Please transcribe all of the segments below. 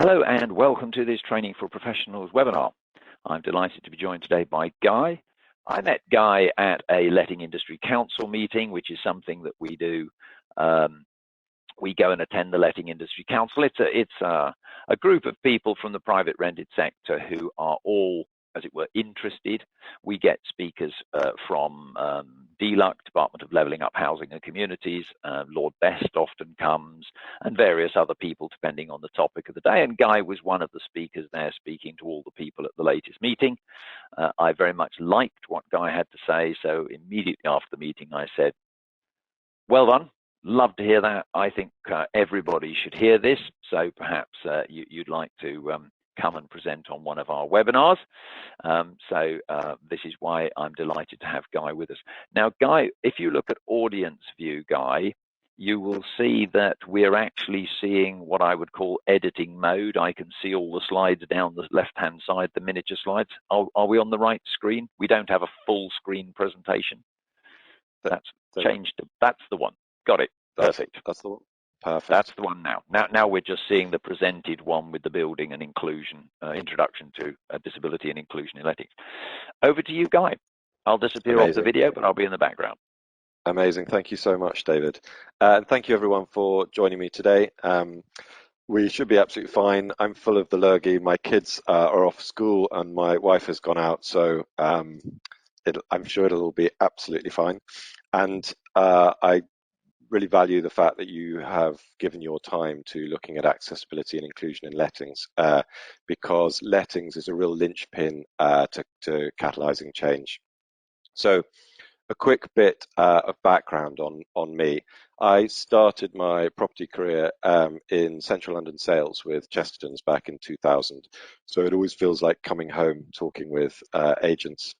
Hello and welcome to this Training for Professionals webinar. I'm delighted to be joined today by Guy. I met Guy at a Letting Industry Council meeting, which is something that we do. We go and attend the Letting Industry Council. It's a group of people from the private rented sector who are all, as it were, interested. We get speakers from DLUC, Department of Levelling Up Housing and Communities, Lord Best often comes, and various other people depending on the topic of the day. And Guy was one of the speakers there speaking to all the people at the latest meeting. I very much liked what Guy had to say, so immediately after the meeting I said, well done, love to hear that. I think everybody should hear this, so perhaps you'd like to come and present on one of our webinars. This is why I'm delighted to have Guy with us. Now, Guy, if you look at audience view, Guy, you will see that we're actually seeing what I would call editing mode. I can see all the slides down the left-hand side, the miniature slides. Are we on the right screen? We don't have a full screen presentation. That's changed. That's the one. Got it. Perfect. That's the one. Perfect. That's the one now. Now we're just seeing the presented one with the building and inclusion, introduction to disability and inclusion in lettings. Over to you, Guy. I'll disappear off the video, but I'll be in the background. Amazing. Thank you so much, David. And thank you everyone for joining me today. We should be absolutely fine. I'm full of the lurgy. My kids are off school and my wife has gone out, so I'm sure it'll all be absolutely fine. And I really value the fact that you have given your time to looking at accessibility and inclusion in lettings, because lettings is a real linchpin to catalyzing change. So a quick bit of background on me. I started my property career in central London sales with Chesterton's back in 2000. So it always feels like coming home talking with agents.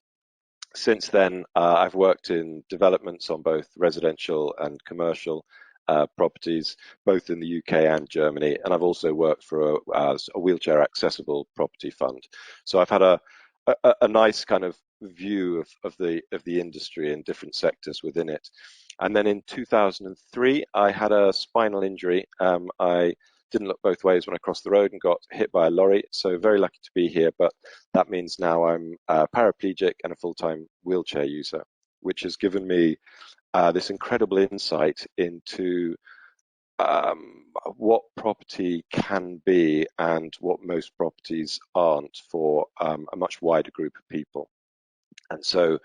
Since then, I've worked in developments on both residential and commercial properties, both in the UK and Germany, and I've also worked for a wheelchair accessible property fund. So I've had a nice kind of view of the industry and different sectors within it. And then in 2003, I had a spinal injury. I didn't look both ways when I crossed the road and got hit by a lorry, so very lucky to be here, but that means now I'm paraplegic and a full-time wheelchair user, which has given me this incredible insight into what property can be and what most properties aren't for a much wider group of people. And so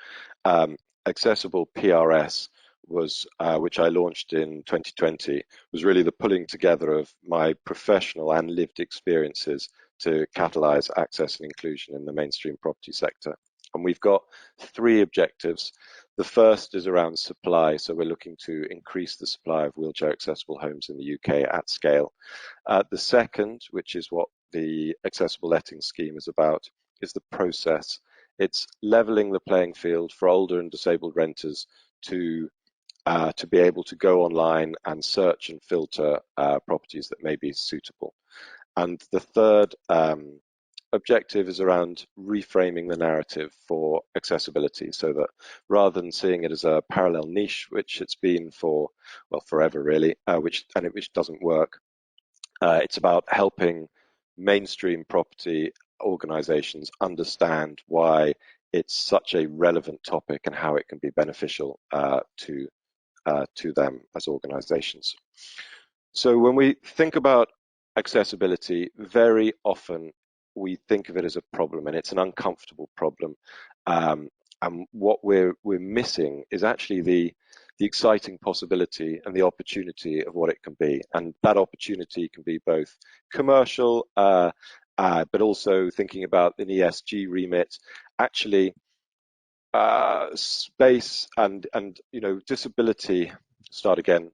Accessible PRS was, which I launched in 2020, was really the pulling together of my professional and lived experiences to catalyze access and inclusion in the mainstream property sector. And we've got three objectives. The first is around supply, so we're looking to increase the supply of wheelchair accessible homes in the UK at scale. The second, which is what the Accessible Letting Scheme is about, is the process. It's leveling the playing field for older and disabled renters to be able to go online and search and filter properties that may be suitable. And the third objective is around reframing the narrative for accessibility, so that rather than seeing it as a parallel niche, which it's been for, well, forever really, which doesn't work, it's about helping mainstream property organizations understand why it's such a relevant topic and how it can be beneficial to them as organizations. So when we think about accessibility, very often we think of it as a problem, and it's an uncomfortable problem. And what we're missing is actually the exciting possibility and the opportunity of what it can be. And that opportunity can be both commercial, but also thinking about an ESG remit, actually space and disability. Start again.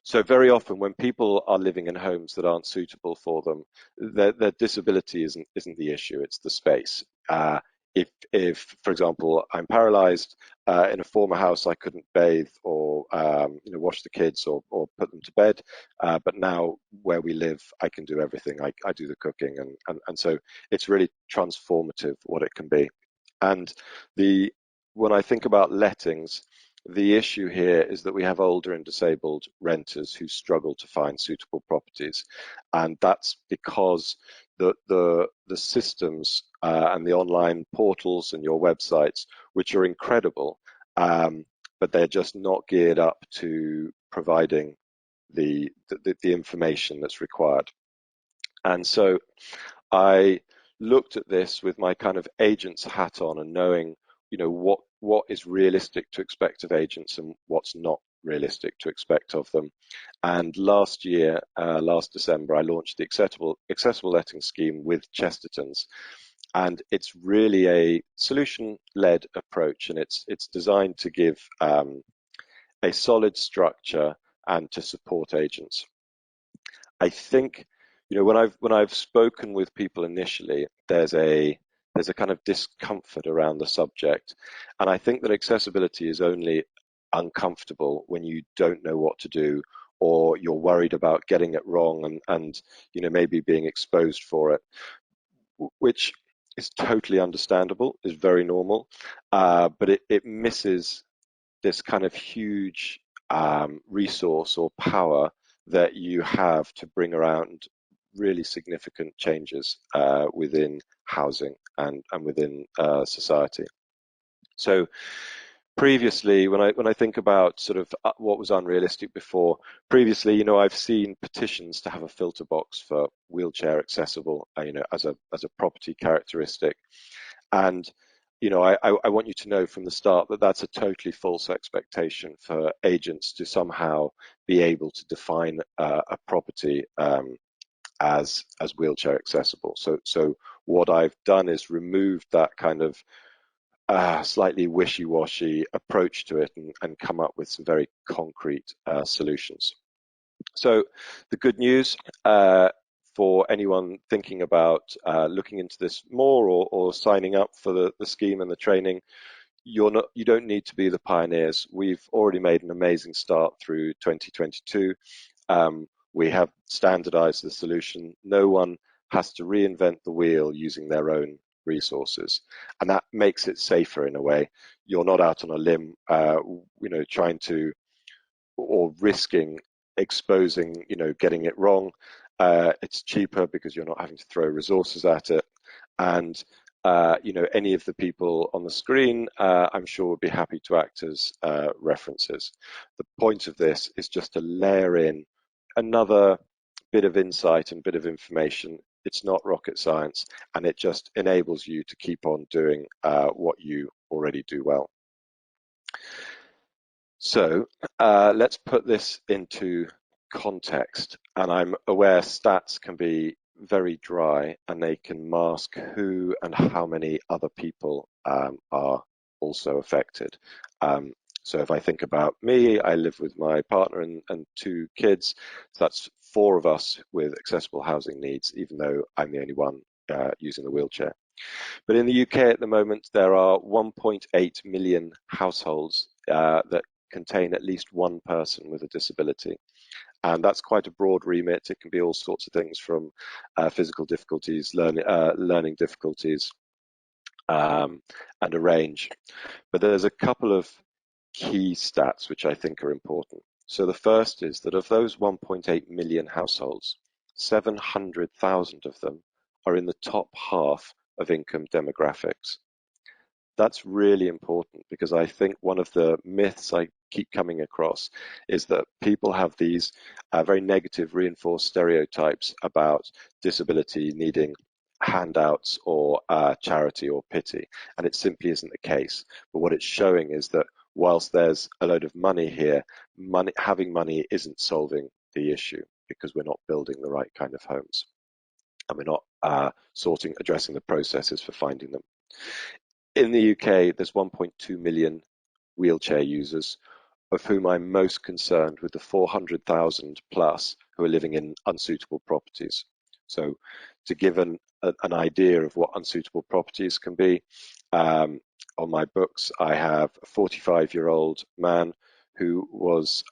So very often when people are living in homes that aren't suitable for them, their disability isn't the issue, it's the space. If for example I'm paralyzed, in a former house I couldn't bathe or wash the kids or put them to bed, but now where we live I can do everything. I do the cooking, and so it's really transformative what it can be. And when I think about lettings, the issue here is that we have older and disabled renters who struggle to find suitable properties, and that's because the systems and the online portals and your websites, which are incredible, but they're just not geared up to providing the information that's required. And so I looked at this with my kind of agent's hat on and knowing, what is realistic to expect of agents and what's not realistic to expect of them. And last year, last December, I launched the accessible letting scheme with Chesterton's. And it's really a solution-led approach, and it's designed to give a solid structure and to support agents. I think, when I've spoken with people initially, there's a kind of discomfort around the subject, and I think that accessibility is only uncomfortable when you don't know what to do, or you're worried about getting it wrong and maybe being exposed for it, which is totally understandable, is very normal, but it misses this kind of huge resource or power that you have to bring around really significant changes within housing and within society. So previously, when I think about sort of what was unrealistic before, previously, I've seen petitions to have a filter box for wheelchair accessible, as a property characteristic. And I want you to know from the start that that's a totally false expectation for agents to somehow be able to define a property as wheelchair accessible. So what I've done is removed that kind of slightly wishy-washy approach to it and come up with some very concrete solutions. So the good news for anyone thinking about looking into this more or signing up for the scheme and the training, you don't need to be the pioneers. We've already made an amazing start through 2022. We have standardized the solution. No one has to reinvent the wheel using their own resources, and that makes it safer in a way. You're not out on a limb, trying to or risking exposing, getting it wrong. It's cheaper because you're not having to throw resources at it. And, any of the people on the screen, I'm sure would be happy to act as references. The point of this is just to layer in another bit of insight and bit of information. It's not rocket science, and it just enables you to keep on doing what you already do well. So let's put this into context, and I'm aware stats can be very dry and they can mask who and how many other people are also affected. So if I think about me, I live with my partner and 2 kids. So that's 4 of us with accessible housing needs, even though I'm the only one using the wheelchair. But in the UK at the moment, there are 1.8 million households that contain at least one person with a disability. And that's quite a broad remit. It can be all sorts of things from physical difficulties, learning difficulties, and a range. But there's a couple of key stats which I think are important. So the first is that of those 1.8 million households, 700,000 of them are in the top half of income demographics. That's really important because I think one of the myths I keep coming across is that people have these very negative reinforced stereotypes about disability needing handouts or charity or pity, and it simply isn't the case. But what it's showing is that whilst there's a load of money here, having money isn't solving the issue because we're not building the right kind of homes and we're not addressing the processes for finding them. In the UK, there's 1.2 million wheelchair users, of whom I'm most concerned with the 400,000 plus who are living in unsuitable properties. So to give an idea of what unsuitable properties can be, on my books, I have a 45-year-old man who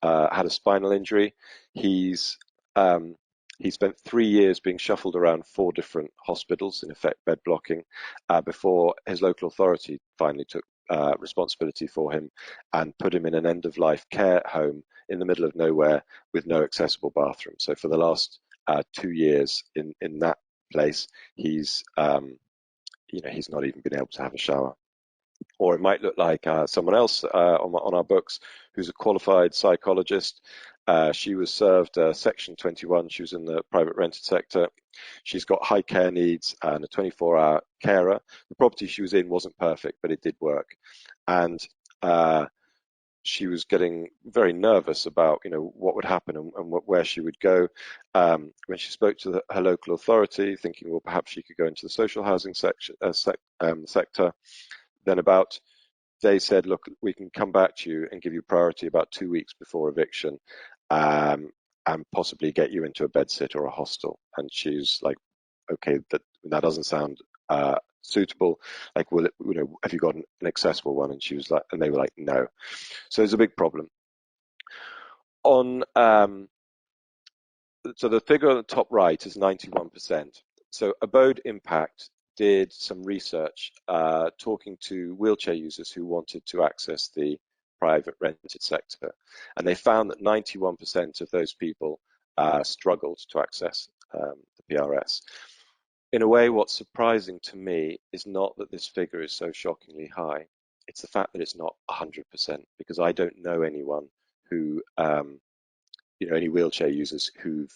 had a spinal injury. He spent 3 years being shuffled around 4 different hospitals, in effect bed blocking, before his local authority finally took responsibility for him and put him in an end-of-life care home in the middle of nowhere with no accessible bathroom. So for the last 2 years in that place, he's he's not even been able to have a shower. Or it might look like someone else on our books who's a qualified psychologist. She was served Section 21. She was in the private rented sector. She's got high care needs and a 24-hour carer. The property she was in wasn't perfect, but it did work. And she was getting very nervous about, what would happen and where she would go. When she spoke to her local authority, thinking, well, perhaps she could go into the social housing sector. Then they said, look, we can come back to you and give you priority about 2 weeks before eviction, and possibly get you into a bedsit or a hostel. And she's like, okay, that doesn't sound suitable. Like, well, have you got an accessible one? And she was like, and they were like, no. So it's a big problem. So the figure on the top right is 91%. So Abode Impact did some research talking to wheelchair users who wanted to access the private rented sector. And they found that 91% of those people struggled to access the PRS. In a way, what's surprising to me is not that this figure is so shockingly high. It's the fact that it's not 100%, because I don't know anyone who, any wheelchair users who've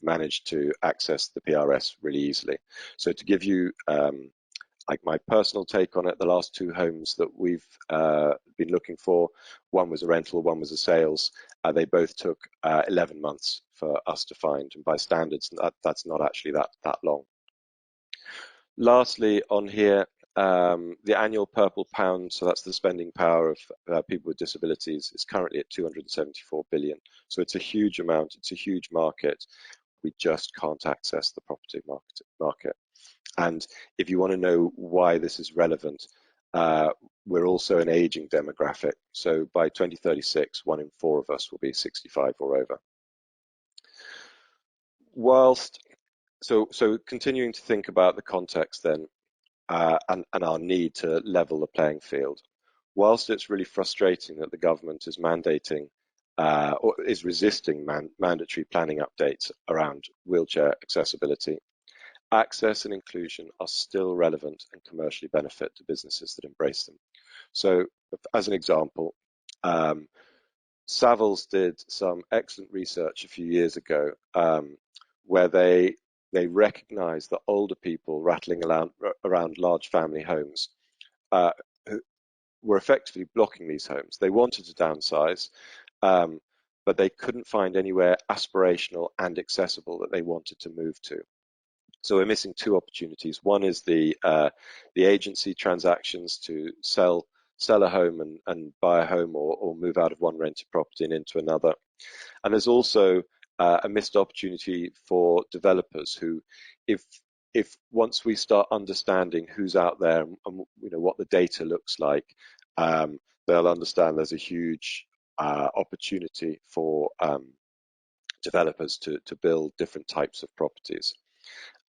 managed to access the PRS really easily. So to give you like my personal take on it, the last 2 homes that we've been looking for, one was a rental, one was a sales. They both took 11 months for us to find, and by standards, that's not actually that long. Lastly, on here, the annual purple pound, so that's the spending power of people with disabilities, is currently at 274 billion. So it's a huge amount, it's a huge market. We just can't access the property market. And if you want to know why this is relevant, we're also an aging demographic. So by 2036, 1 in 4 of us will be 65 or over. So continuing to think about the context then, and our need to level the playing field. Whilst it's really frustrating that the government is mandating or is resisting mandatory planning updates around wheelchair accessibility, access and inclusion are still relevant and commercially benefit to businesses that embrace them. So as an example, Savills did some excellent research a few years ago where they recognized that older people rattling around large family homes who were effectively blocking these homes. They wanted to downsize, but they couldn't find anywhere aspirational and accessible that they wanted to move to. So we're missing 2 opportunities. One is the agency transactions to sell a home and buy a home or move out of one rented property and into another. And there's also a missed opportunity for developers who, if once we start understanding who's out there and what the data looks like, they'll understand there's a huge opportunity for developers to build different types of properties.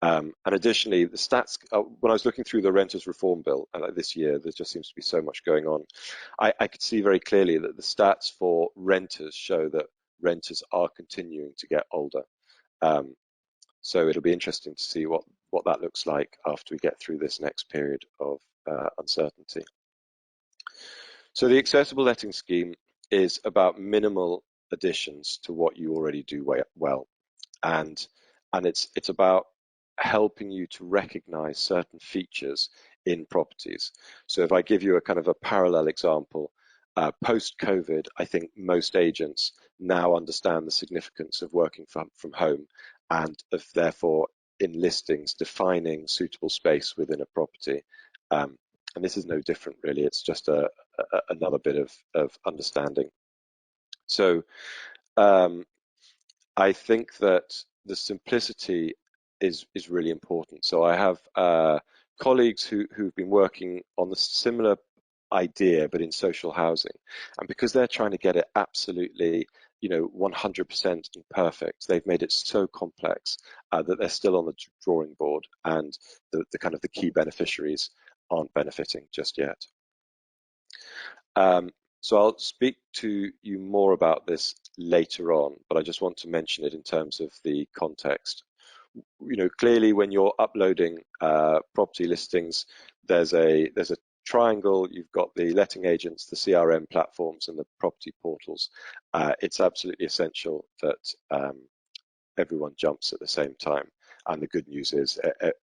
And additionally, the stats, when I was looking through the Renters Reform Bill this year, there just seems to be so much going on. I could see very clearly that the stats for renters show that renters are continuing to get older. So it'll be interesting to see what that looks like after we get through this next period of uncertainty. So the accessible letting scheme is about minimal additions to what you already do well. And it's about helping you to recognize certain features in properties. So if I give you a kind of a parallel example, post-COVID, I think most agents now understand the significance of working from home and of therefore in listings defining suitable space within a property. And this is no different really, it's just another bit of understanding. So I think that the simplicity is really important. So I have colleagues who've been working on the similar idea, but in social housing. And because they're trying to get it absolutely, 100% perfect, they've made it so complex that they're still on the drawing board, and the kind of the key beneficiaries aren't benefiting just yet. So I'll speak to you more about this later on, but I just want to mention it in terms of the context. Clearly when you're uploading property listings, there's a triangle. You've got the letting agents, the CRM platforms, and the property portals. It's absolutely essential that everyone jumps at the same time, and the good news is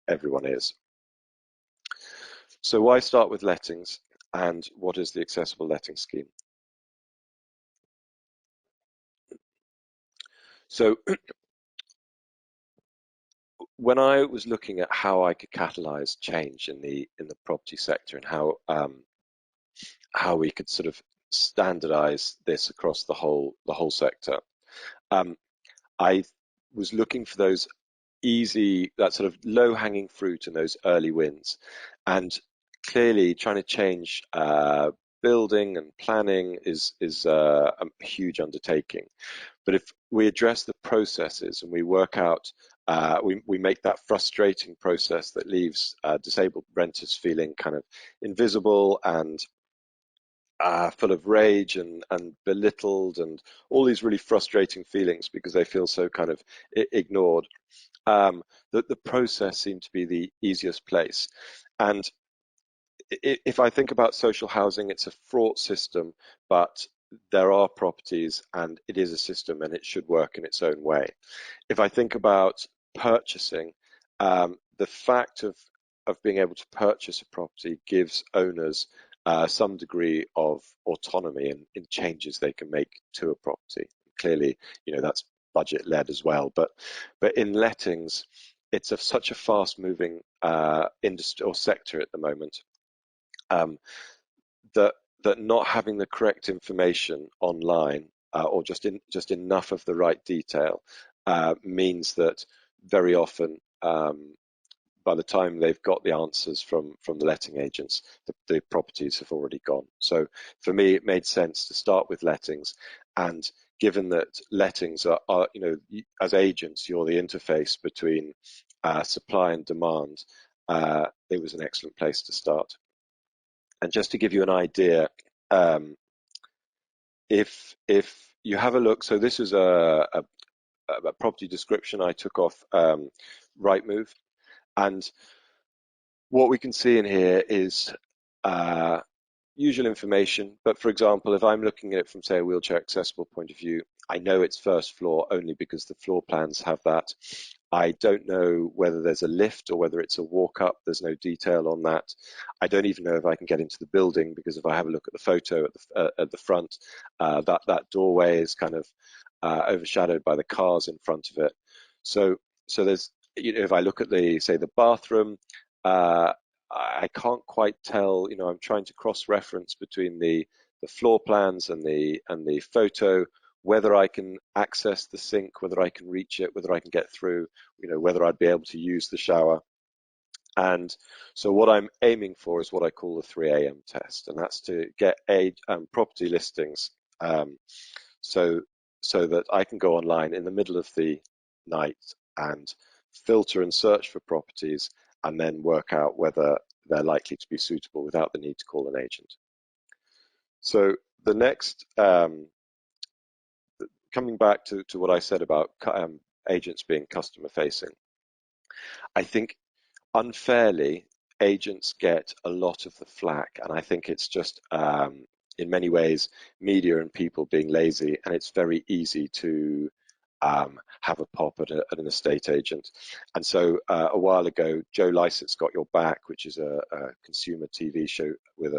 everyone is. So why start with lettings, and what is the accessible letting scheme? So when I was looking at how I could catalyze change in the property sector, and how we could sort of standardize this across the whole sector, I was looking for those that sort of low-hanging fruit and those early wins. And clearly trying to change building and planning is a huge undertaking. But if we address the processes and we work out, we make that frustrating process that leaves disabled renters feeling kind of invisible and full of rage and belittled and all these really frustrating feelings because they feel so kind of ignored, that the process seemed to be the easiest place. And if I think about social housing, it's a fraught system, but there are properties and it is a system and it should work in its own way. If I think about purchasing, the fact of being able to purchase a property gives owners some degree of autonomy in changes they can make to a property. Clearly, that's budget led as well, but in lettings, it's such a fast moving industry or sector at the moment, that not having the correct information online, or just enough of the right detail, means that very often, by the time they've got the answers from the letting agents, the properties have already gone. So for me, it made sense to start with lettings, and given that lettings are as agents, you're the interface between supply and demand, it was an excellent place to start. And just to give you an idea, if you have a look, so this is a property description I took off Rightmove, and what we can see in here is usual information. But for example, if I'm looking at it from, say, a wheelchair accessible point of view, I know it's first floor only because the floor plans have that. I don't know whether there's a lift or whether it's a walk up. There's no detail on that. I don't even know if I can get into the building, because if I have a look at the photo at the front, that doorway is kind of overshadowed by the cars in front of it. So there's, if I look at the bathroom, I can't quite tell. I'm trying to cross-reference between the floor plans and the photo, whether I can access the sink, whether I can reach it, whether I can get through, whether I'd be able to use the shower. And so what I'm aiming for is what I call the 3 a.m. test, and that's to get property listings, so that I can go online in the middle of the night and filter and search for properties, and then work out whether they're likely to be suitable without the need to call an agent. So the next, coming back to what I said about agents being customer facing, I think unfairly agents get a lot of the flack, and I think it's just in many ways media and people being lazy, and it's very easy to have a pop at an estate agent. And so a while ago, Joe Lycett's Got Your Back, which is a consumer TV show with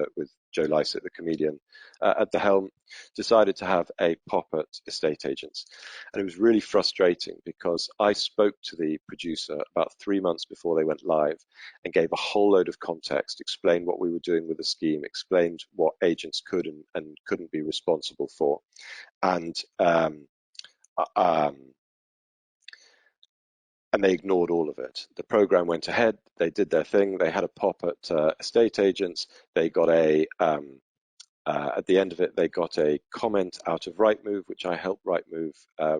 Joe Lycett, the comedian, at the helm, decided to have a pop at estate agents. And it was really frustrating because I spoke to the producer about 3 months before they went live and gave a whole load of context, explained what we were doing with the scheme, explained what agents could and couldn't be responsible for. And they ignored all of it. The program went ahead, they did their thing, they had a pop at estate agents, they got at the end of it, they got a comment out of Rightmove, which I helped Rightmove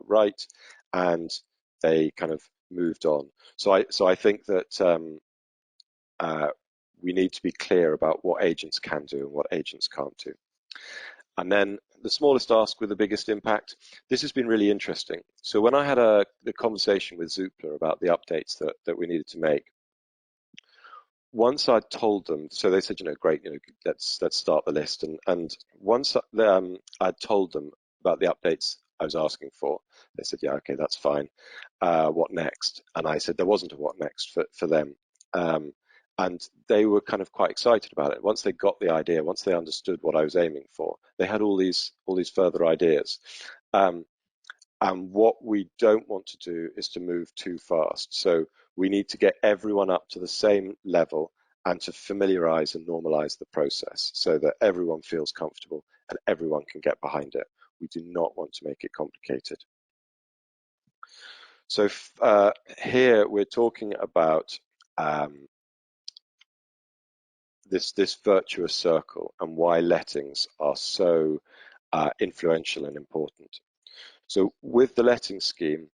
write, and they kind of moved on. So I think that we need to be clear about what agents can do and what agents can't do. And then the smallest ask with the biggest impact. This has been really interesting. So when I had the conversation with Zoopla about the updates that we needed to make, once I'd told them, so they said, great, let's start the list. And once I'd told them about the updates I was asking for, they said, yeah, okay, that's fine. What next? And I said there wasn't a what next for them. And they were kind of quite excited about it. Once they got the idea, once they understood what I was aiming for, they had all these further ideas. And what we don't want to do is to move too fast. So we need to get everyone up to the same level and to familiarize and normalize the process so that everyone feels comfortable and everyone can get behind it. We do not want to make it complicated. So here we're talking about this virtuous circle and why lettings are so influential and important. So with the letting scheme,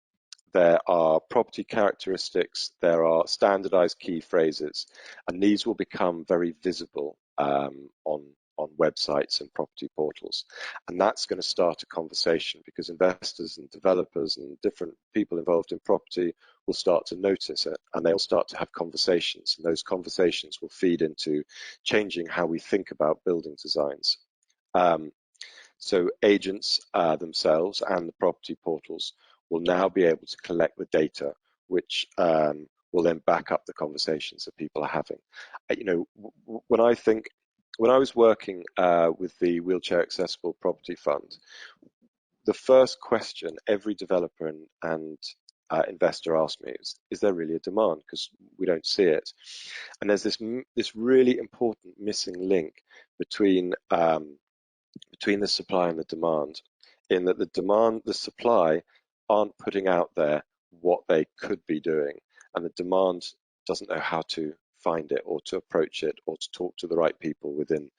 there are property characteristics, there are standardized key phrases, and these will become very visible on websites and property portals. And that's going to start a conversation because investors and developers and different people involved in property will start to notice it and they'll start to have conversations. And those conversations will feed into changing how we think about building designs. So agents themselves and the property portals will now be able to collect the data, which will then back up the conversations that people are having. When I was working with the Wheelchair Accessible Property Fund, the first question every developer and investor asked me is there really a demand? Because we don't see it. And there's this really important missing link between the supply and the demand, in that the supply aren't putting out there what they could be doing, and the demand doesn't know how to find it or to approach it or to talk to the right people within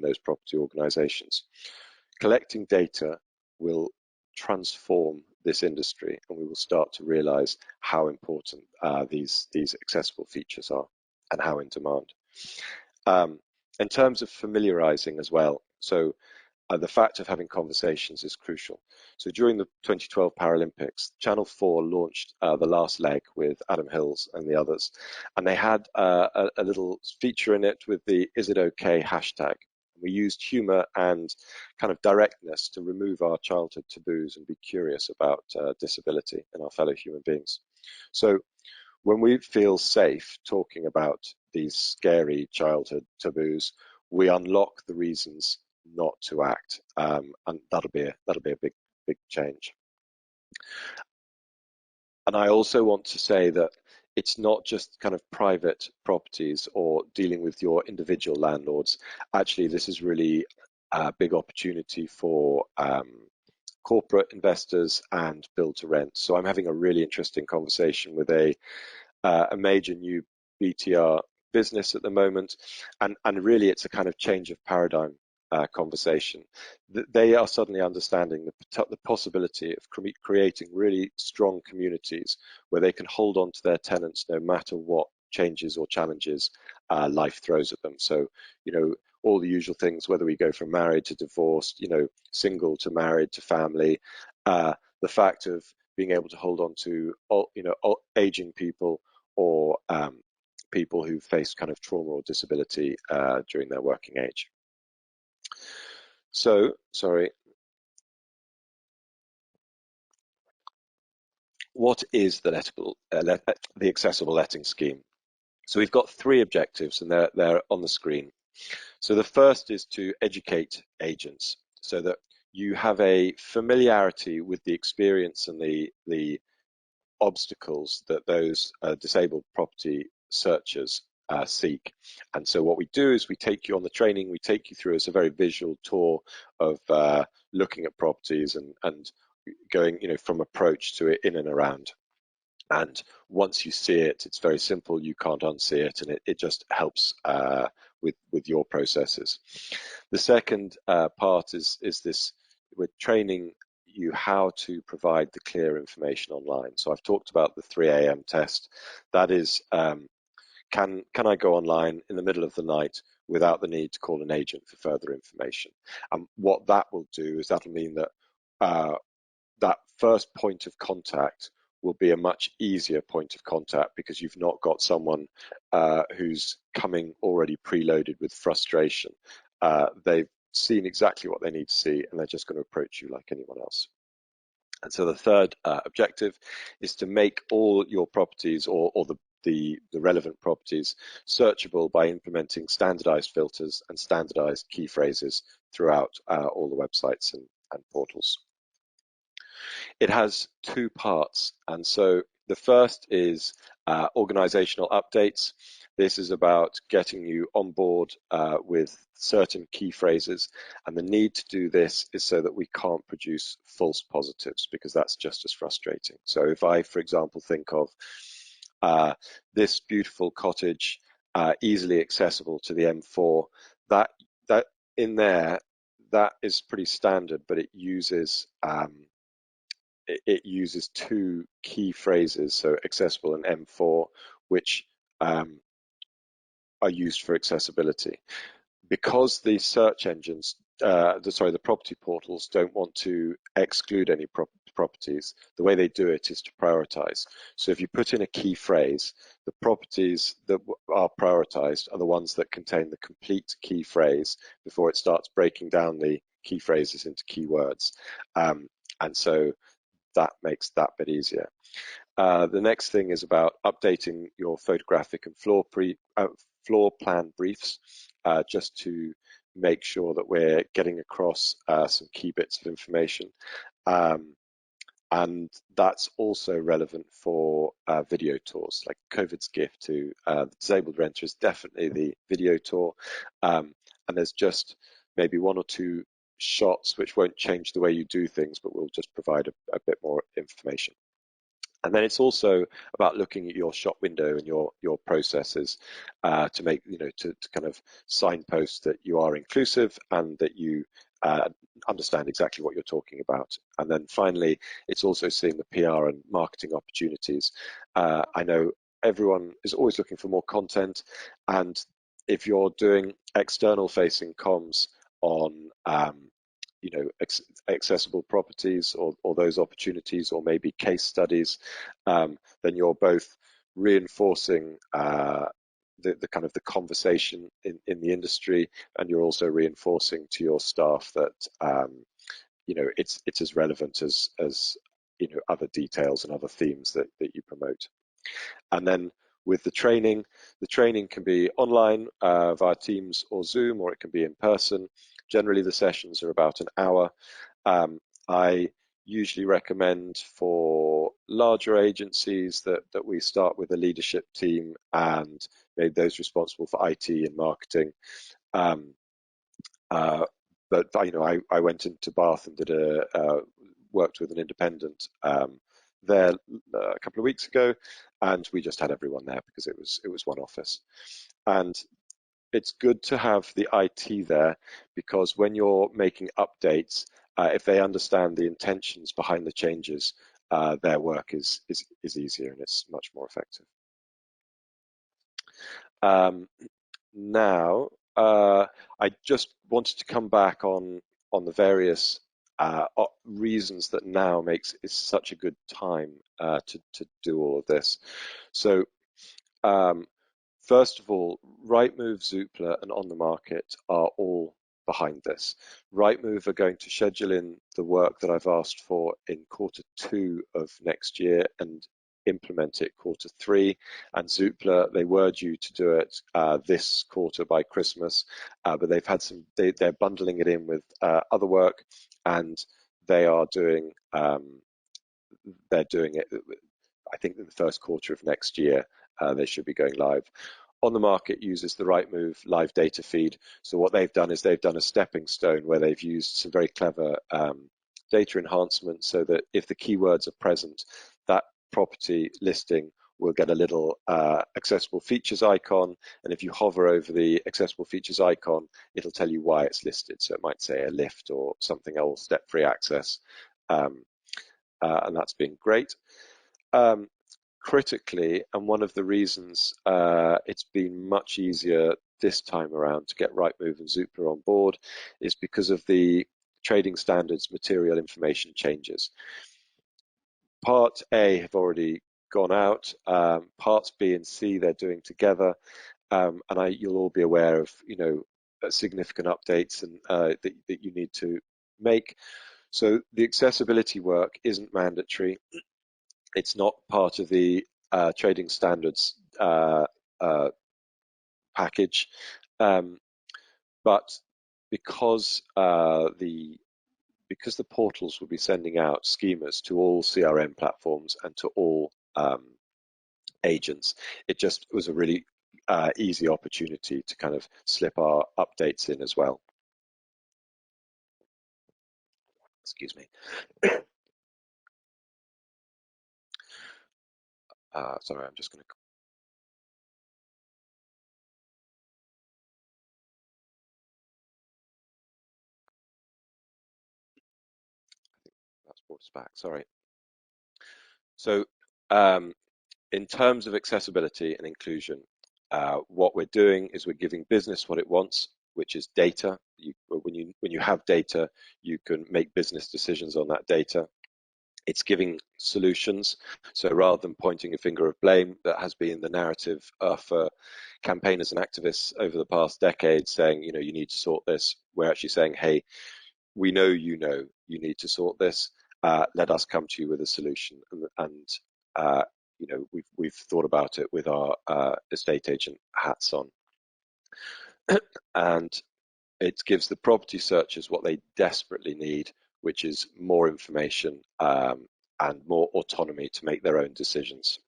those property organizations. Collecting data will transform this industry, and we will start to realize how important these accessible features are and how in demand. In terms of familiarizing as well, so the fact of having conversations is crucial. So during the 2012 Paralympics, Channel 4 launched the last leg with Adam Hills and the others, and they had a little feature in it with the "Is it okay" hashtag. We used humor and kind of directness to remove our childhood taboos and be curious about disability and our fellow human beings. So when we feel safe talking about these scary childhood taboos, we unlock the reasons not to act, and that'll be a big change. And I also want to say that it's not just kind of private properties or dealing with your individual landlords. Actually, this is really a big opportunity for corporate investors and build to rent. So I'm having a really interesting conversation with a major new BTR business at the moment, and really it's a kind of change of paradigm conversation. They are suddenly understanding the possibility of creating really strong communities where they can hold on to their tenants no matter what changes or challenges life throws at them. So, all the usual things, whether we go from married to divorced, single to married to family, the fact of being able to hold on to, aging people or people who face kind of trauma or disability during their working age. So, sorry. What is the accessible letting scheme? So we've got three objectives, and they're on the screen. So the first is to educate agents so that you have a familiarity with the experience and the obstacles that those disabled property searchers seek. And so what we do is we take you on the training, we take you through as a very visual tour of looking at properties and going, from approach to in and around. And once you see it, it's very simple. You can't unsee it, and it just helps with your processes. The second part is this: we're training you how to provide the clear information online. So I've talked about the 3 a.m. test. That is can I go online in the middle of the night without the need to call an agent for further information? And what that will do is that'll mean that that first point of contact will be a much easier point of contact because you've not got someone who's coming already preloaded with frustration. They've seen exactly what they need to see and they're just going to approach you like anyone else. And so the third objective is to make all your properties or the relevant properties searchable by implementing standardized filters and standardized key phrases throughout all the websites and portals. It has two parts, and so the first is organizational updates. This is about getting you on board with certain key phrases, and the need to do this is so that we can't produce false positives, because that's just as frustrating. So if I, for example, think of this beautiful cottage easily accessible to the M4, that in there, that is pretty standard, but it uses two key phrases, so accessible and M4, which are used for accessibility. Because the search engines, the property portals don't want to exclude any properties, the way they do it is to prioritize. So if you put in a key phrase, the properties that are prioritized are the ones that contain the complete key phrase before it starts breaking down the key phrases into keywords. And so that makes that bit easier. The next thing is about updating your photographic and floor plan briefs, just to make sure that we're getting across some key bits of information. And that's also relevant for video tours. Like COVID's gift to the disabled renter is definitely the video tour. And there's just maybe one or two shots which won't change the way you do things, but will just provide a bit more information. And then it's also about looking at your shop window and your processes to make, to kind of signpost that you are inclusive and that you understand exactly what you're talking about. And then finally, it's also seeing the PR and marketing opportunities. I know everyone is always looking for more content, and if you're doing external facing comms on accessible properties or those opportunities, or maybe case studies, then you're both reinforcing the kind of the conversation in the industry, and you're also reinforcing to your staff that it's as relevant as other details and other themes that you promote. And then with the training can be online via Teams or Zoom, or it can be in person. Generally, the sessions are about an hour. I usually recommend for larger agencies that we start with a leadership team and maybe those responsible for IT and marketing. But I went into Bath and did worked with an independent there a couple of weeks ago, and we just had everyone there because it was one office. And it's good to have the IT there, because when you're making updates, if they understand the intentions behind the changes, their work is easier and it's much more effective. Now, I just wanted to come back on the various reasons that now is such a good time to do all of this. So first of all, Rightmove, Zoopla and On the Market are all behind this. Rightmove are going to schedule in the work that I've asked for in Q2 of next year and implement it Q3, and Zoopla, they were due to do it this quarter by Christmas, but they've had they're bundling it in with other work, and they are doing they're doing it, I think, in the first quarter of next year. They should be going live. On the Market uses the Rightmove live data feed. So what they've done is they've done a stepping stone where they've used some very clever data enhancement, so that if the keywords are present, that property listing will get a little accessible features icon, and if you hover over the accessible features icon, it'll tell you why it's listed. So it might say a lift or something else, step-free access, and that's been great. critically, and one of the reasons it's been much easier this time around to get Rightmove and Zoopla on board is because of the trading standards material information changes. Part A have already gone out. Parts B and C they're doing together, and you'll all be aware of significant updates and that you need to make. So the accessibility work isn't mandatory. It's not part of the trading standards package, but because the portals will be sending out schemas to all CRM platforms and to all agents, it just was a really easy opportunity to kind of slip our updates in as well. Excuse me. Sorry, I'm just going to. That's brought us back. Sorry. So, in terms of accessibility and inclusion, what we're doing is we're giving business what it wants, which is data. When you have data, you can make business decisions on that data. It's giving solutions. So rather than pointing a finger of blame, that has been the narrative for campaigners and activists over the past decade, saying, you need to sort this. We're actually saying, hey, we know you need to sort this. Let us come to you with a solution. And we've thought about it with our estate agent hats on. And it gives the property searchers what they desperately need, which is more information and more autonomy to make their own decisions.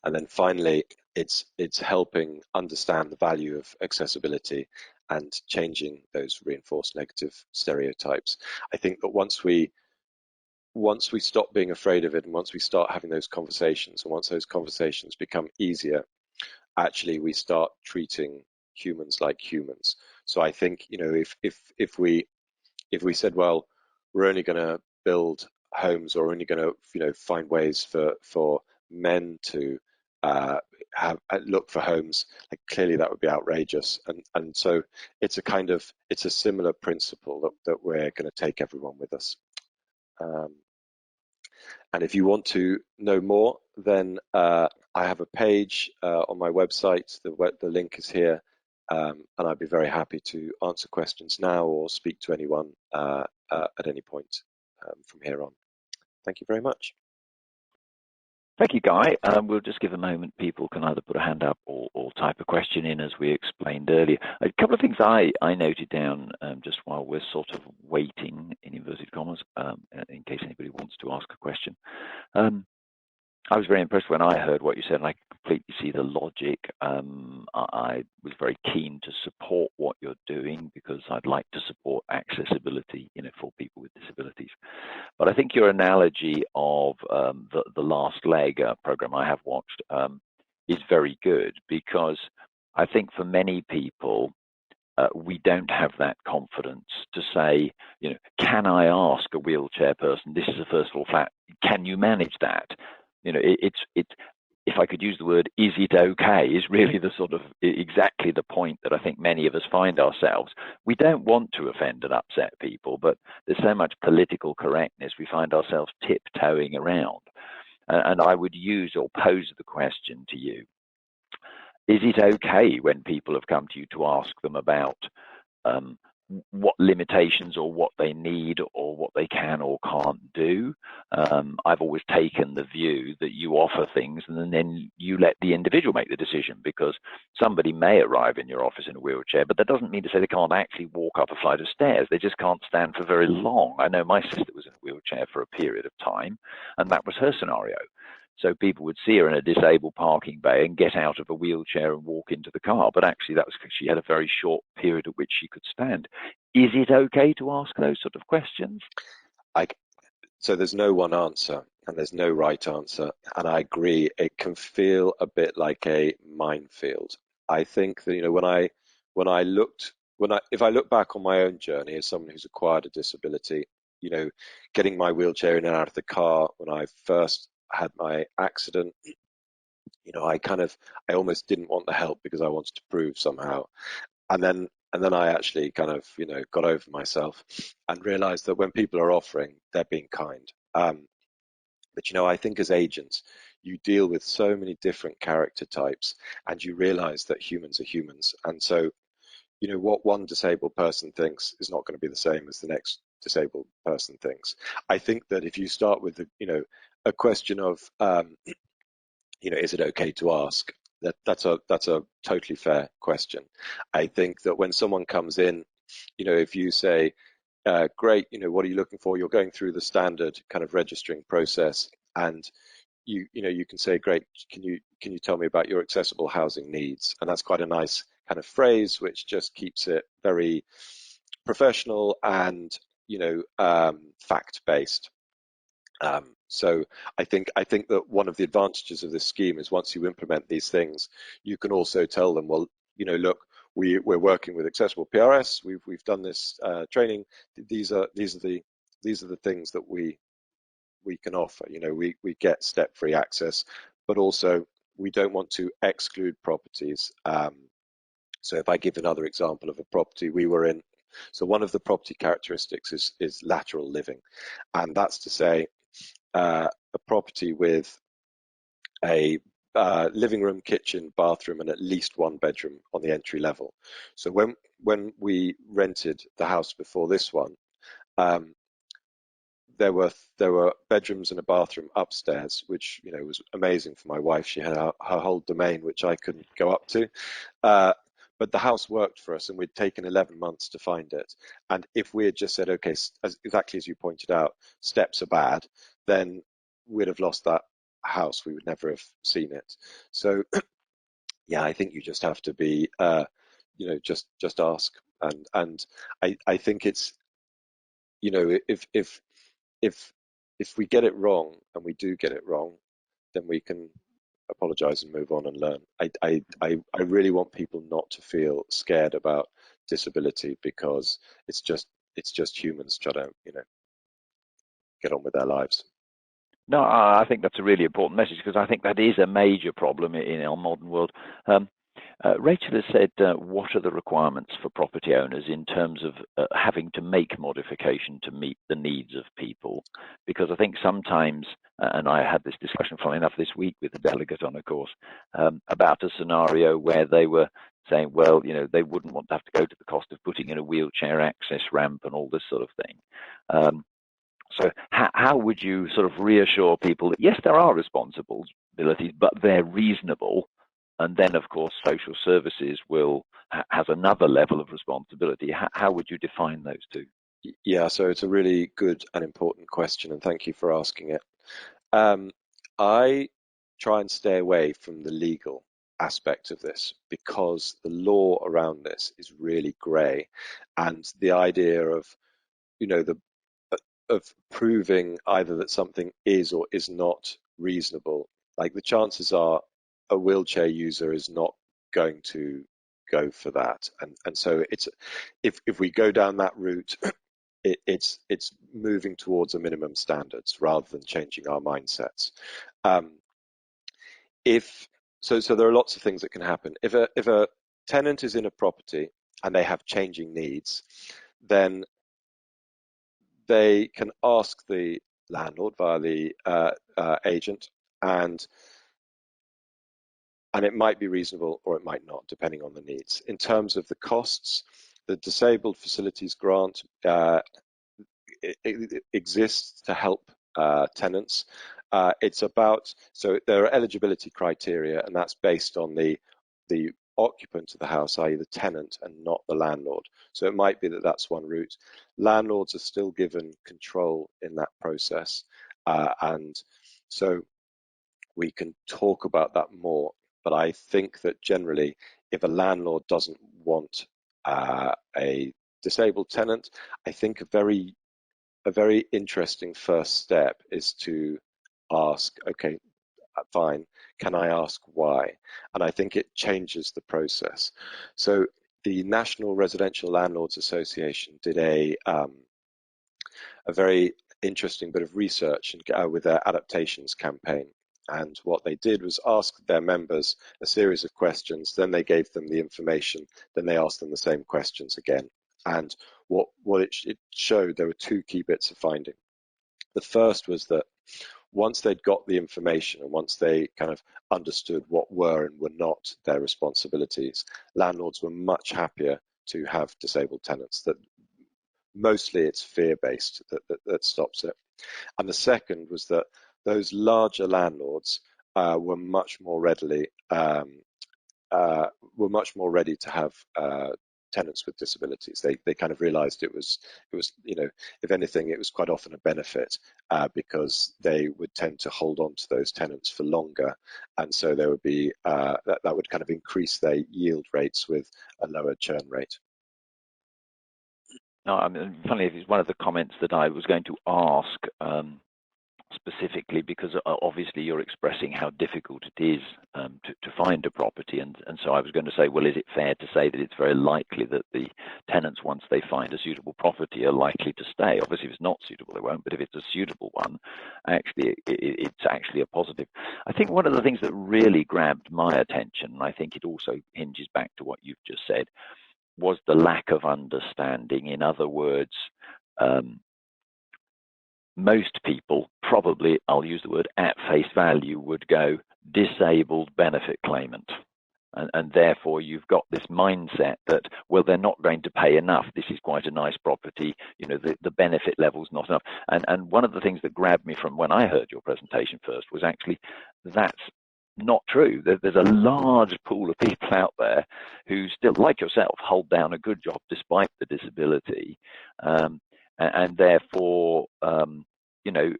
And then finally, it's helping understand the value of accessibility and changing those reinforced negative stereotypes. I think that once we stop being afraid of it, and once we start having those conversations, and once those conversations become easier, actually we start treating humans like humans. So I think, if we said, well, we're only going to build homes, or only going to find ways for men to look for homes, like clearly that would be outrageous. And so it's a similar principle that we're going to take everyone with us. And if you want to know more, then I have a page on my website. The link is here, and I'd be very happy to answer questions now or speak to anyone at any point from here on. Thank you very much. Thank you, Guy. We'll just give a moment. People can either put a hand up or type a question in, as we explained earlier. A couple of things I noted down just while we're sort of waiting, in inverted commas, in case anybody wants to ask a question. I was very impressed when I heard what you said, and I completely see the logic. I was very keen to support what you're doing because I'd like to support accessibility, for people with disabilities. But I think your analogy of the last leg program I have watched is very good, because I think for many people, we don't have that confidence to say, can I ask a wheelchair person, this is a first floor flat, can you manage that? If I could use the word, is it okay, is really the sort of exactly the point that I think many of us find ourselves. We don't want to offend and upset people, but there's so much political correctness, we find ourselves tiptoeing around. And I would use or pose the question to you, is it okay when people have come to you to ask them about what limitations or what they need or what they can or can't do? I've always taken the view that you offer things and then you let the individual make the decision, because somebody may arrive in your office in a wheelchair, but that doesn't mean to say they can't actually walk up a flight of stairs. They just can't stand for very long. I know my sister was in a wheelchair for a period of time, and that was her scenario. So people would see her in a disabled parking bay and get out of a wheelchair and walk into the car. But actually, that was because she had a very short period at which she could stand. Is it okay to ask those sort of questions? So there's no one answer and there's no right answer. And I agree, it can feel a bit like a minefield. I think that, if I look back on my own journey as someone who's acquired a disability, getting my wheelchair in and out of the car when I first had my accident, I almost didn't want the help because I wanted to prove somehow. And then I actually kind of, got over myself and realized that when people are offering, they're being kind. But I think as agents, you deal with so many different character types, and you realize that humans are humans. And so, what one disabled person thinks is not going to be the same as the next disabled person thinks. I think that if you start with a question of, is it okay to ask? That's a totally fair question. I think that when someone comes in, if you say, great, what are you looking for? You're going through the standard kind of registering process, and you can say, great, can you tell me about your accessible housing needs? And that's quite a nice kind of phrase, which just keeps it very professional and fact-based. So I think that one of the advantages of this scheme is once you implement these things, you can also tell them, well, look, we're working with Accessible PRS. We've done this training. These are the things that we can offer. We get step-free access, but also we don't want to exclude properties. So if I give another example of a property we were in, so one of the property characteristics is lateral living, and that's to say a property with a living room, kitchen, bathroom, and at least one bedroom on the entry level. So when we rented the house before this one, there were bedrooms and a bathroom upstairs, which was amazing for my wife. She had her whole domain, which I couldn't go up to. But the house worked for us, and we'd taken 11 months to find it. And if we had just said, okay, exactly as you pointed out, steps are bad, then we'd have lost that house. We would never have seen it. So yeah, I think you just have to be, just ask. And I think it's, if we get it wrong, and we do get it wrong, then we can apologize and move on and learn. I really want people not to feel scared about disability, because it's just humans trying to get on with their lives. No, I think that's a really important message, because I think that is a major problem in our modern world. Rachel has said, what are the requirements for property owners in terms of having to make modification to meet the needs of people? Because I think sometimes, and I had this discussion, funnily enough, this week with a delegate on a course, about a scenario where they were saying, well, they wouldn't want to have to go to the cost of putting in a wheelchair access ramp and all this sort of thing. So how would you sort of reassure people that, yes, there are responsibilities, but they're reasonable? And then, of course, social services has another level of responsibility. How would you define those two? Yeah, so it's a really good and important question, and thank you for asking it. I try and stay away from the legal aspect of this, because the law around this is really grey, and the idea of of proving either that something is or is not reasonable, like the chances are a wheelchair user is not going to go for that, and so it's, if we go down that route, it's moving towards a minimum standards rather than changing our mindsets. So there are lots of things that can happen. If a tenant is in a property and they have changing needs, then they can ask the landlord via the agent, and it might be reasonable or it might not, depending on the needs. In terms of the costs, the Disabled Facilities Grant it exists to help tenants. So there are eligibility criteria, and that's based on the occupant of the house, i.e. the tenant, and not the landlord. So it might be that that's one route. Landlords are still given control in that process, and so we can talk about that more. But I think that generally, if a landlord doesn't want a disabled tenant, I think a very interesting first step is to ask, okay, fine, can I ask why? And I think it changes the process. So the National Residential Landlords Association did a very interesting bit of research with their adaptations campaign. And what they did was ask their members a series of questions, then they gave them the information, then they asked them the same questions again. And what it showed, there were two key bits of finding. The first was that once they'd got the information and once they kind of understood what were and were not their responsibilities, landlords were much happier to have disabled tenants. That mostly it's fear-based that stops it. And the second was that those larger landlords were much more ready to have tenants with disabilities. They kind of realized it was, you know, if anything, it was quite often a benefit because they would tend to hold on to those tenants for longer, and so there would be that would kind of increase their yield rates with a lower churn rate. No, I mean, funny, it's one of the comments that I was going to ask specifically, because obviously you're expressing how difficult it is to find a property, and so I was going to say, well, is it fair to say that it's very likely that the tenants, once they find a suitable property, are likely to stay? Obviously, if it's not suitable, they won't, but if it's a suitable one, actually, it's actually a positive. I think one of the things that really grabbed my attention, and I think it also hinges back to what you've just said, was the lack of understanding. In other words, most people probably, I'll use the word at face value, would go disabled benefit claimant. And therefore you've got this mindset that, well, they're not going to pay enough. This is quite a nice property. You know, the benefit level's not enough. And one of the things that grabbed me from when I heard your presentation first was actually that's not true. There's a large pool of people out there who still, like yourself, hold down a good job despite the disability. And therefore, you know,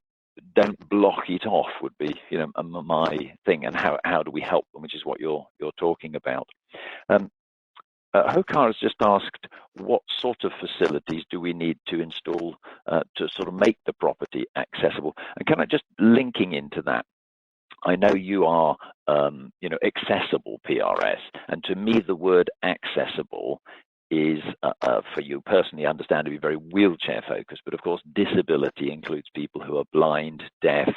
don't block it off would be, you know, my thing. And how do we help them, which is what you're talking about. Hokar has just asked, what sort of facilities do we need to install to sort of make the property accessible? And can I just linking into that? I know you are, you know, accessible PRS, and to me the word accessible is, for you personally, I understand to be very wheelchair focused, but of course disability includes people who are blind, deaf,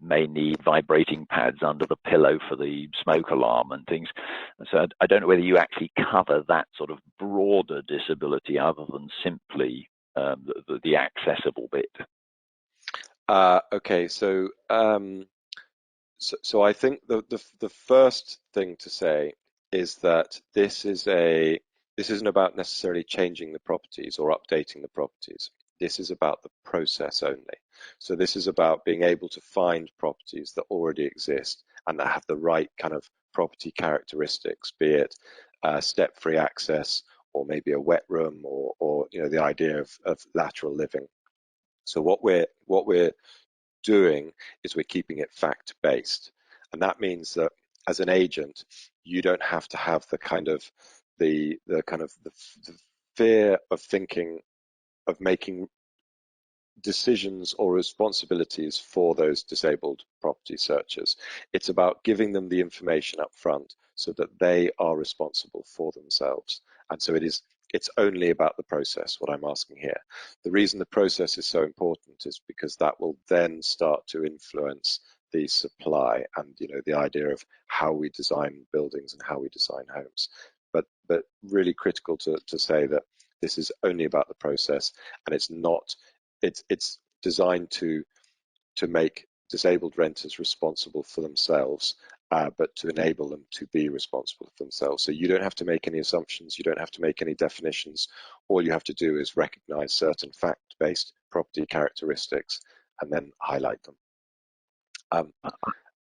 may need vibrating pads under the pillow for the smoke alarm and things. So I don't know whether you actually cover that sort of broader disability other than simply the accessible bit. Okay, so I think the first thing to say is that this isn't about necessarily changing the properties or updating the properties. This is about the process only. So this is about being able to find properties that already exist and that have the right kind of property characteristics, be it step-free access or maybe a wet room or you know, the idea of lateral living. So what we're doing is we're keeping it fact-based, and that means that as an agent you don't have to have the fear of thinking of making decisions or responsibilities for those disabled property searchers. It's about giving them the information up front so that they are responsible for themselves. And so it's only about the process, what I'm asking here. The reason the process is so important is because that will then start to influence the supply and, you know, the idea of how we design buildings and how we design homes. But really critical to say that this is only about the process, and it's designed to make disabled renters responsible for themselves, but to enable them to be responsible for themselves. So you don't have to make any assumptions, you don't have to make any definitions. All you have to do is recognize certain fact-based property characteristics and then highlight them.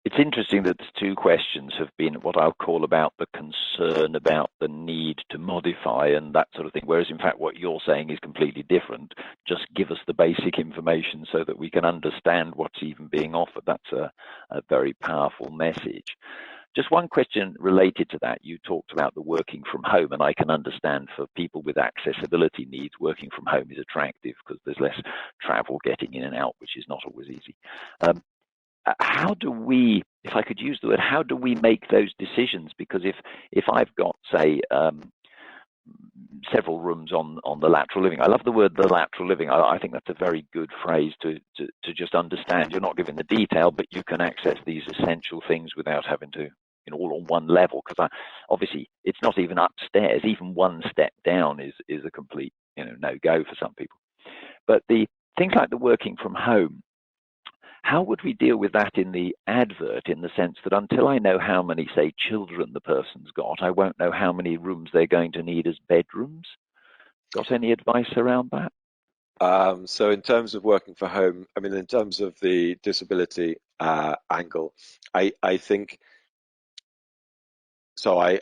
It's interesting that the two questions have been what I'll call about the concern about the need to modify and that sort of thing, whereas in fact what you're saying is completely different. Just give us the basic information so that we can understand what's even being offered. That's a very powerful message. Just one question related to that. You talked about the working from home, and I can understand for people with accessibility needs, working from home is attractive because there's less travel getting in and out, which is not always easy. How do we, if I could use the word, how do we make those decisions? Because if I've got, say, several rooms on the lateral living. I love the word the lateral living. I think that's a very good phrase to just understand. You're not given the detail, but you can access these essential things without having to, all on one level. Because obviously it's not even upstairs. Even one step down is a complete, no go for some people. But the things like the working from home, how would we deal with that in the advert, in the sense that until I know how many, say, children the person's got, I won't know how many rooms they're going to need as bedrooms? Got any advice around that? So in terms of working from home, I mean, in terms of the disability angle, I think, so I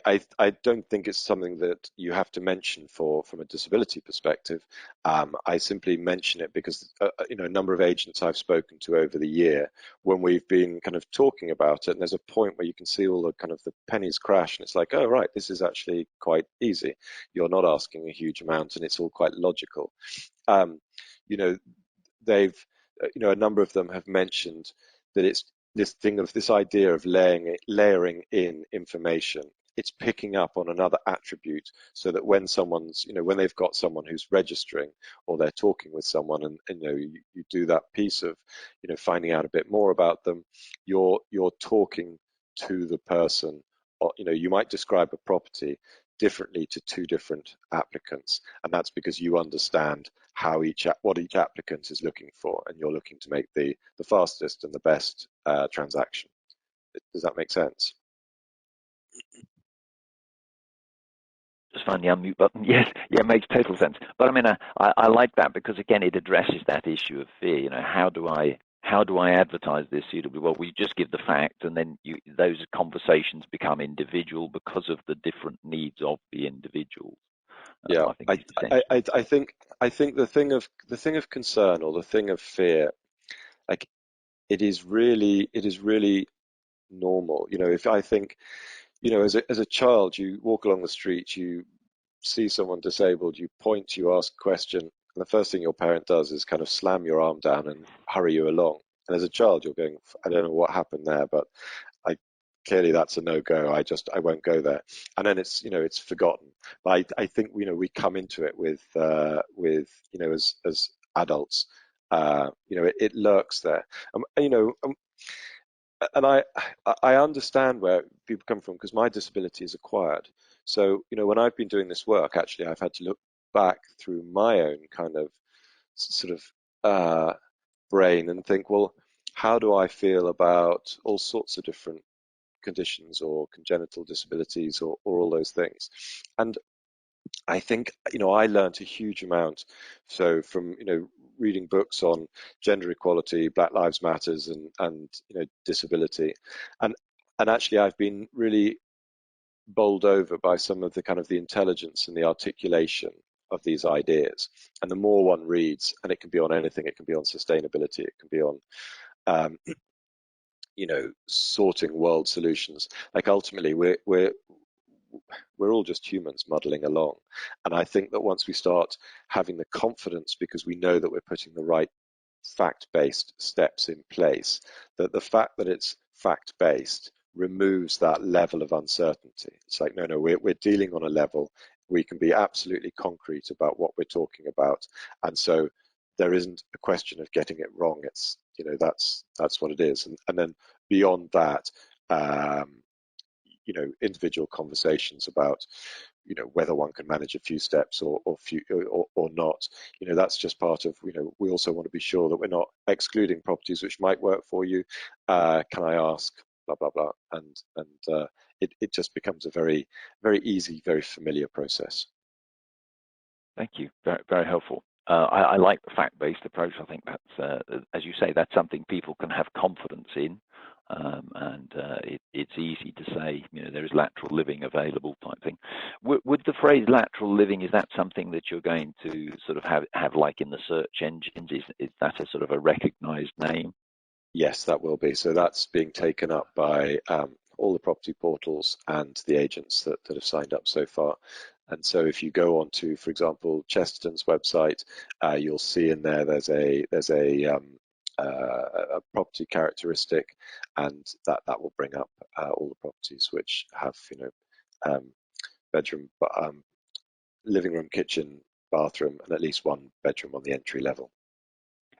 don't think it's something that you have to mention from a disability perspective. I simply mention it because a number of agents I've spoken to over the year, when we've been kind of talking about it, and there's a point where you can see all the kind of the pennies crash, and it's like, oh right, this is actually quite easy. You're not asking a huge amount, and it's all quite logical. They've a number of them have mentioned that it's this idea of layering in information. It's picking up on another attribute, so that when someone's, when they've got someone who's registering, or they're talking with someone, and you do that piece of, finding out a bit more about them, you're talking to the person, or you might describe a property differently to two different applicants, and that's because you understand what each applicant is looking for, and you're looking to make the fastest and the best transaction. Does that make sense? Just find the unmute button. Yes, yeah, it makes total sense. But I mean, I like that because again, it addresses that issue of fear. How do I advertise this suitably? Well, we just give the fact, and then those conversations become individual because of the different needs of the individual. Yeah, I think the thing of concern, or the thing of fear, like, it is really normal. If I think, as a child, you walk along the street, you see someone disabled, you point, you ask a question, and the first thing your parent does is kind of slam your arm down and hurry you along. And as a child, you're going, I don't know what happened there, but clearly that's a no-go. I won't go there. And then it's forgotten. But I think we come into it with as adults, it lurks there. And I understand where people come from, because my disability is acquired. So when I've been doing this work, actually I've had to look back through my own kind of sort of brain and think, well, how do I feel about all sorts of different conditions, or congenital disabilities, or all those things? And I think I learned a huge amount, so from reading books on gender equality, Black Lives Matters, and disability, and actually I've been really bowled over by some of the kind of the intelligence and the articulation of these ideas. And the more one reads, and it can be on anything, it can be on sustainability, it can be on sorting world solutions. Like, ultimately we're all just humans muddling along. And I think that once we start having the confidence, because we know that we're putting the right fact-based steps in place, that the fact that it's fact-based removes that level of uncertainty. It's like, no, we're dealing on a level, we can be absolutely concrete about what we're talking about. And so there isn't a question of getting it wrong. It's, that's what it is. And then beyond that, individual conversations about, whether one can manage a few steps or not. That's just part of, we also want to be sure that we're not excluding properties which might work for you. Can I ask, blah, blah, blah. And it just becomes a very, very easy, very familiar process. Thank you. Very, very helpful. I like the fact-based approach. I think that's, as you say, that's something people can have confidence in. And it's easy to say, there is lateral living available, type thing. Would the phrase lateral living, is that something that you're going to sort of have like in the search engines? Is that a sort of a recognized name? Yes, that will be. So that's being taken up by all the property portals and the agents that have signed up so far. And so if you go on to, for example, Chesterton's website, you'll see in there's a property characteristic, and that will bring up all the properties which have bedroom living room, kitchen, bathroom, and at least one bedroom on the entry level.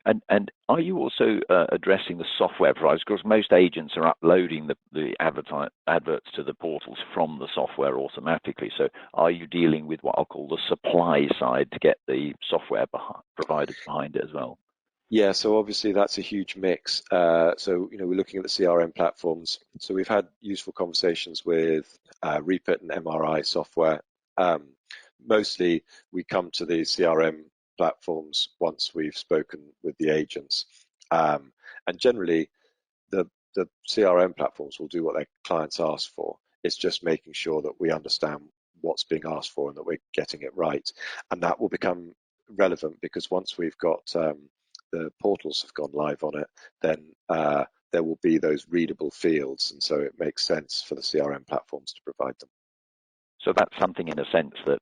And are you also addressing the software providers? Because most agents are uploading the adverts to the portals from the software automatically. So are you dealing with what I'll call the supply side to get the software providers behind it as well? Yeah, so obviously that's a huge mix. So, we're looking at the CRM platforms. So we've had useful conversations with Repit and MRI software. Mostly we come to the CRM platforms once we've spoken with the agents. And generally the CRM platforms will do what their clients ask for. It's just making sure that we understand what's being asked for and that we're getting it right. And that will become relevant because once we've got the portals have gone live on it, then there will be those readable fields. And so it makes sense for the CRM platforms to provide them. So that's something in a sense that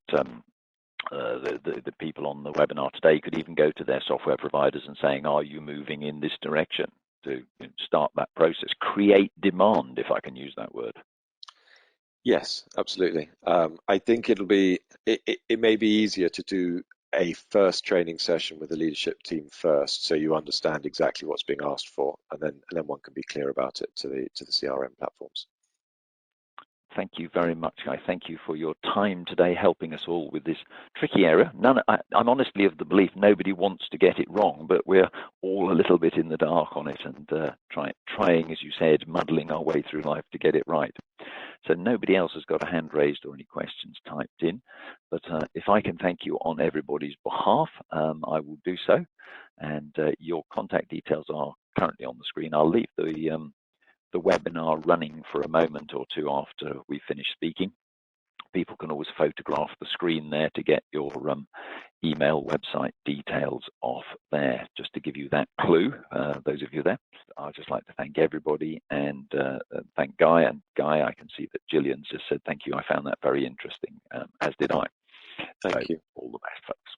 the people on the webinar today could even go to their software providers and saying, are you moving in this direction, to start that process, create demand, if I can use that word. Yes, absolutely. I think it may be easier to do a first training session with the leadership team first, so you understand exactly what's being asked for, and then one can be clear about it to the CRM platforms. Thank you very much, Guy. Thank you for your time today, helping us all with this tricky area. I'm honestly of the belief nobody wants to get it wrong, but we're all a little bit in the dark on it and trying, as you said, muddling our way through life to get it right. So nobody else has got a hand raised or any questions typed in, but if I can thank you on everybody's behalf, I will do so. And your contact details are currently on the screen. I'll leave the webinar running for a moment or two after we finish speaking. People can always photograph the screen there to get your email, website details off there, just to give you that clue, those of you there. I'd just like to thank everybody and thank Guy. And Guy, I can see that Gillian's just said thank you. I found that very interesting, as did I. Thank you. All the best, folks.